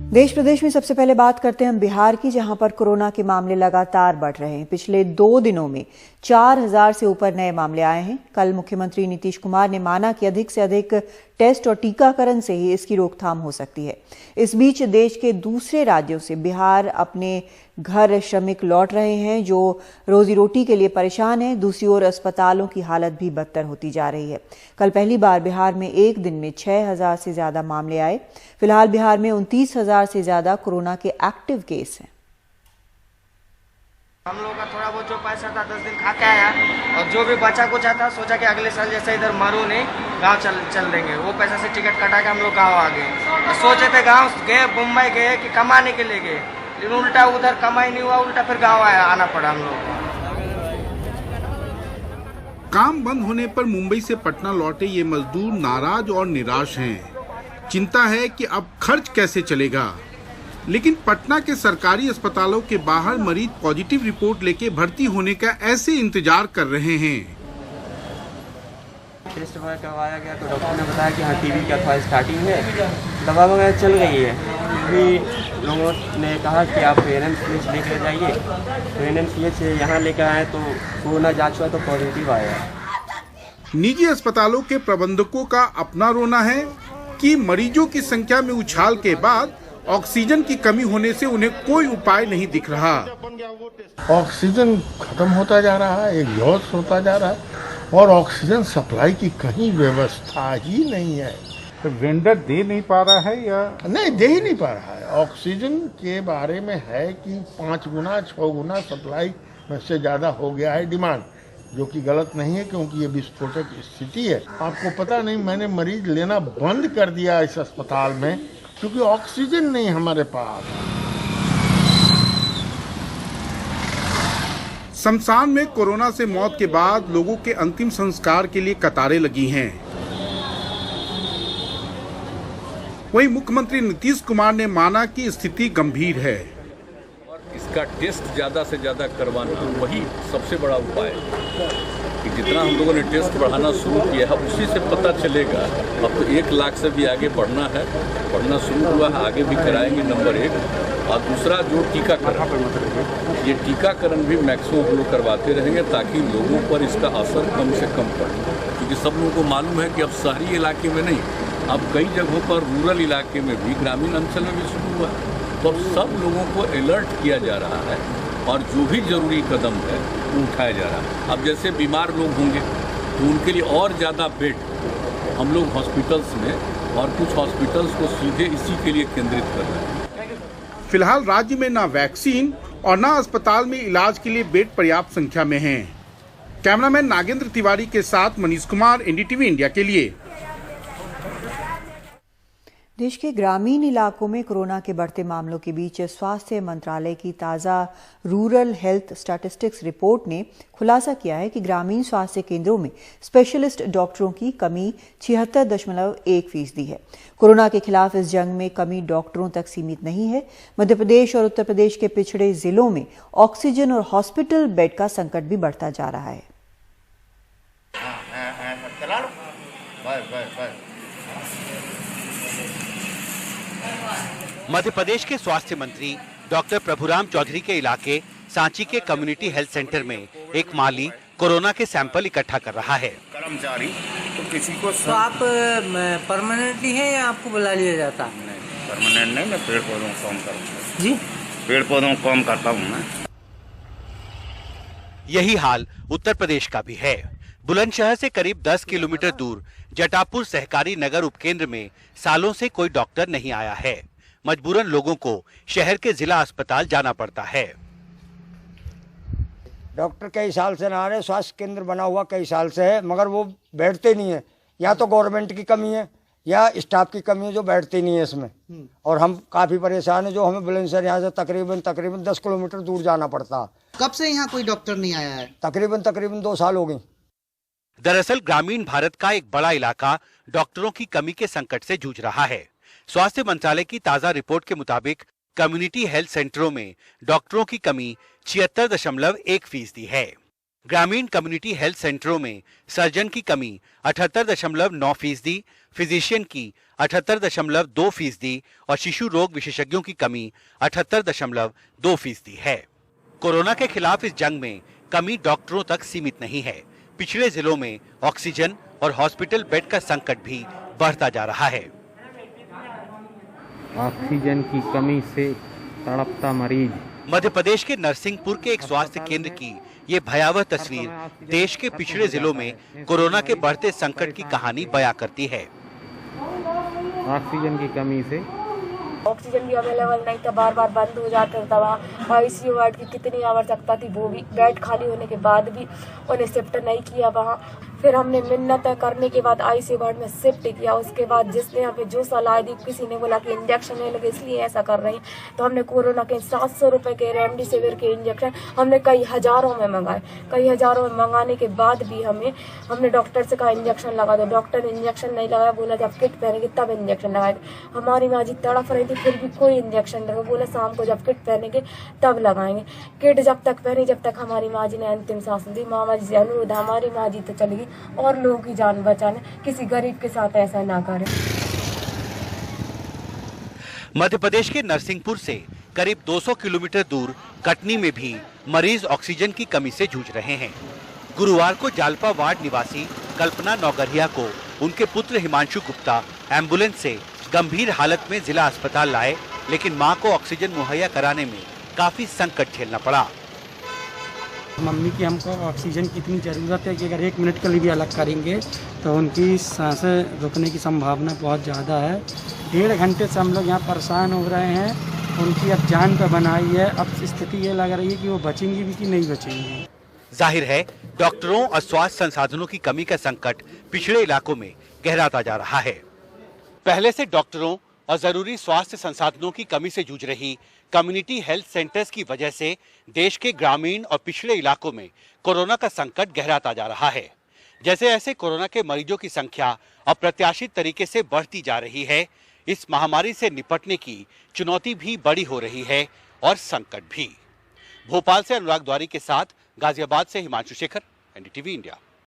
देश प्रदेश में सबसे पहले बात करते हैं हम बिहार की, जहां पर कोरोना के मामले लगातार बढ़ रहे हैं। पिछले 2 दिनों में 4000 से ऊपर नए मामले आए हैं। कल मुख्यमंत्री नीतीश कुमार ने माना कि अधिक से अधिक टेस्ट और टीकाकरण से ही इसकी रोकथाम हो सकती है। इस बीच देश के दूसरे राज्यों से बिहार अपने घर श्रमिक लौट रहे हैं जो रोजी रोटी के लिए परेशान हैं। दूसरी ओर अस्पतालों की हालत भी बदतर होती जा रही है। कल पहली बार बिहार में एक दिन में 6000 से ज्यादा मामले आए। फिलहाल बिहार में 29,000 से ज्यादा कोरोना के एक्टिव केस हैं। हम लोग का थोड़ा बहुत जो पैसा था 10 दिन खा के आया, और जो भी बचा कुछ था सोचा कि अगले साल जैसे इधर मरो नहीं, गांव चल देंगे। वो पैसा से टिकट कटा के हम लोग गांव आ गए। सोचे थे गांव गए, मुंबई गए कि कमाने के लिए गए, लेकिन उल्टा उधर कमाई नहीं हुआ, उल्टा फिर गांव आना पड़ा हम लोग को। काम बंद होने पर मुंबई से पटना लौटे ये मजदूर नाराज और निराश हैं। चिंता है कि अब खर्च कैसे चलेगा। लेकिन पटना के सरकारी अस्पतालों के बाहर मरीज पॉजिटिव रिपोर्ट लेके भर्ती होने का ऐसे इंतजार कर रहे हैं। टेस्ट करवाया गया तो डॉक्टर ने बताया कि हाँ टीबी का थोड़ा स्टार्टिंग है, दवा वगैरह चल रही है। भी लोगों ने कहा कि आप NMCH लेकर जाइए, तो NMCH यहाँ लेकर आए तो कोरोना जांच हुआ तो पॉजिटिव आया। निजी अस्पतालों के प्रबंधकों का अपना रोना है कि मरीजों की संख्या में उछाल के बाद ऑक्सीजन की कमी होने से उन्हें कोई उपाय नहीं दिख रहा। ऑक्सीजन खत्म होता जा रहा है, एग्जॉस्ट होता जा रहा है, और ऑक्सीजन सप्लाई की कहीं व्यवस्था ही नहीं है। तो वेंडर दे नहीं पा रहा है या नहीं, दे ही नहीं पा रहा है। ऑक्सीजन के बारे में है कि 5 गुना 6 गुना सप्लाई में से ज्यादा हो गया है डिमांड, जो कि गलत नहीं है क्योंकि ये विस्फोटक स्थिति है। आपको पता नहीं, मैंने मरीज लेना बंद कर दिया इस अस्पताल में क्योंकि ऑक्सीजन नहीं हमारे पास। शमशान में कोरोना से मौत के बाद लोगों के अंतिम संस्कार के लिए कतारें लगी हैं। वहीं मुख्यमंत्री नीतीश कुमार ने माना कि स्थिति गंभीर है। इसका टेस्ट ज़्यादा से ज़्यादा करवाना वही सबसे बड़ा उपाय है कि जितना हम लोगों ने टेस्ट बढ़ाना शुरू किया है उसी से पता चलेगा। अब तो 1 लाख से भी आगे बढ़ना शुरू हुआ है, आगे भी कराएंगे, नंबर 1। और दूसरा जो टीकाकरण, ये टीकाकरण भी मैक्सिमम हम लोग करवाते रहेंगे ताकि लोगों पर इसका असर कम से कम पड़े। क्योंकि सब लोगों को मालूम है कि अब शहरी इलाके में नहीं, अब कई जगहों पर रूरल इलाके में भी, ग्रामीण अंचल में भी शुरू हुआ है। तो सब लोगों को अलर्ट किया जा रहा है और जो भी जरूरी कदम है वो उठाया जा रहा है। अब जैसे बीमार लोग होंगे तो उनके लिए और ज़्यादा बेड हम लोग हॉस्पिटल्स में, और कुछ हॉस्पिटल्स को सीधे इसी के लिए केंद्रित कर रहे हैं। फिलहाल राज्य में ना वैक्सीन और ना अस्पताल में इलाज के लिए बेड पर्याप्त संख्या में हैं। कैमरामैन नागेंद्र तिवारी के साथ मनीष कुमार, NDTV इंडिया के लिए। देश के ग्रामीण इलाकों में कोरोना के बढ़ते मामलों के बीच स्वास्थ्य मंत्रालय की ताज़ा रूरल हेल्थ स्टैटिस्टिक्स रिपोर्ट ने खुलासा किया है कि ग्रामीण स्वास्थ्य केंद्रों में स्पेशलिस्ट डॉक्टरों की कमी 76.1% है। कोरोना के खिलाफ इस जंग में कमी डॉक्टरों तक सीमित नहीं है। मध्य प्रदेश और उत्तर प्रदेश के पिछड़े जिलों में ऑक्सीजन और हॉस्पिटल बेड का संकट भी बढ़ता जा रहा है। मध्य प्रदेश के स्वास्थ्य मंत्री डॉक्टर प्रभुराम चौधरी के इलाके सांची के कम्युनिटी हेल्थ सेंटर में एक माली कोरोना के सैंपल इकट्ठा कर रहा है। कर्मचारी तो किसी को तो आप परमानेंटली हैं या आपको बुला लिया जाता? नहीं, परमानेंट नहीं, मैं पेड़ पौधों को कम करता जी, पेड़ पौधों को कम करता हूँ मैं। यही हाल उत्तर प्रदेश का भी है। बुलंदशहर से करीब 10 किलोमीटर दूर जटापुर सहकारी नगर उपकेंद्र में सालों से कोई डॉक्टर नहीं आया है। मजबूरन लोगों को शहर के जिला अस्पताल जाना पड़ता है। डॉक्टर कई साल से ना आ रहे, स्वास्थ्य केंद्र बना हुआ कई साल से है, मगर वो बैठते नहीं है। या तो गवर्नमेंट की कमी है या स्टाफ की कमी है जो बैठते नहीं है इसमें। और हम काफी परेशान है, जो हमें बुलंदशहर यहाँ से तकरीबन 10 किलोमीटर दूर जाना पड़ता। कब से यहाँ कोई डॉक्टर नहीं आया है? तकरीबन 2 साल हो गए। दरअसल ग्रामीण भारत का एक बड़ा इलाका डॉक्टरों की कमी के संकट से जूझ रहा है। स्वास्थ्य मंत्रालय की ताजा रिपोर्ट के मुताबिक कम्युनिटी हेल्थ सेंटरों में डॉक्टरों की कमी 76.1% है। ग्रामीण कम्युनिटी हेल्थ सेंटरों में सर्जन की कमी 78.9%, फिजिशियन की 78.2% और शिशु रोग विशेषज्ञों की कमी 78.2% है। कोरोना के खिलाफ इस जंग में कमी डॉक्टरों तक सीमित नहीं है। पिछड़े जिलों में ऑक्सीजन और हॉस्पिटल बेड का संकट भी बढ़ता जा रहा है। ऑक्सीजन की कमी से तड़पता मरीज। मध्य प्रदेश के नरसिंहपुर के एक स्वास्थ्य केंद्र की ये भयावह तस्वीर देश के पिछड़े जिलों में कोरोना के बढ़ते संकट की कहानी बयां करती है। ऑक्सीजन की कमी से ऑक्सीजन भी अवेलेबल नहीं था, बार बार बंद हो जाता था। वहाँ आईसीयू वार्ड की कितनी आवश्यकता थी, वो भी बेड खाली होने के बाद भी उन्हें शिफ्ट नहीं किया वहाँ। फिर हमने मिन्नत करने के बाद आईसीयू वार्ड में शिफ्ट किया। उसके बाद जिसने हमें जो सलाह दी, किसी ने बोला कि इंजेक्शन नहीं लगे इसलिए ऐसा कर रही हैं, तो हमने कोरोना के 700 रुपए के रेमडेसिविर के इंजेक्शन हमने कई हजारों में मंगाए। कई हजारों में मंगाने के बाद भी हमने डॉक्टर से कहा इंजेक्शन लगा दो। डॉक्टर ने इंजेक्शन नहीं लगाया, बोला जब किट पहनेंगे तब इंजेक्शन लगाएंगे। हमारी माँ जी तड़प रही थी, फिर भी कोई इंजेक्शन लगा। बोला शाम को जब किट पहनेंगे तब लगाएंगे। किट जब तक पहनी जब तक हमारी माँ जी ने अंतिम सांस दी। मामा जी से अनुरोध, हमारी माँ जी तो चली गई और लोगों की जान बचाने, किसी गरीब के साथ ऐसा ना करें। मध्य प्रदेश के नरसिंहपुर से करीब 200 किलोमीटर दूर कटनी में भी मरीज ऑक्सीजन की कमी से जूझ रहे हैं। गुरुवार को जालपा वार्ड निवासी कल्पना नौगरिया को उनके पुत्र हिमांशु गुप्ता एम्बुलेंस से गंभीर हालत में जिला अस्पताल लाए, लेकिन मां को ऑक्सीजन मुहैया कराने में काफी संकट झेलना पड़ा। मम्मी की हमको ऑक्सीजन की इतनी ज़रूरत है कि अगर 1 मिनट के लिए भी अलग करेंगे तो उनकी सांसें रुकने की संभावना बहुत ज़्यादा है। 1.5 घंटे से हम लोग यहाँ परेशान हो रहे हैं। उनकी अब जान पे बनाई है। अब स्थिति ये लग रही है कि वो बचेंगी भी कि नहीं बचेंगी। जाहिर है डॉक्टरों और स्वास्थ्य संसाधनों की कमी का संकट पिछड़े इलाकों में गहराता जा रहा है। पहले से डॉक्टरों और जरूरी स्वास्थ्य संसाधनों की कमी से जूझ रही कम्युनिटी हेल्थ सेंटर्स की वजह से देश के ग्रामीण और पिछड़े इलाकों में कोरोना का संकट गहराता जा रहा है। जैसे ऐसे कोरोना के मरीजों की संख्या अप्रत्याशित तरीके से बढ़ती जा रही है, इस महामारी से निपटने की चुनौती भी बड़ी हो रही है और संकट भी। भोपाल से अनुराग द्वारी के साथ गाजियाबाद से हिमांशु शेखर, एनडीटीवी इंडिया।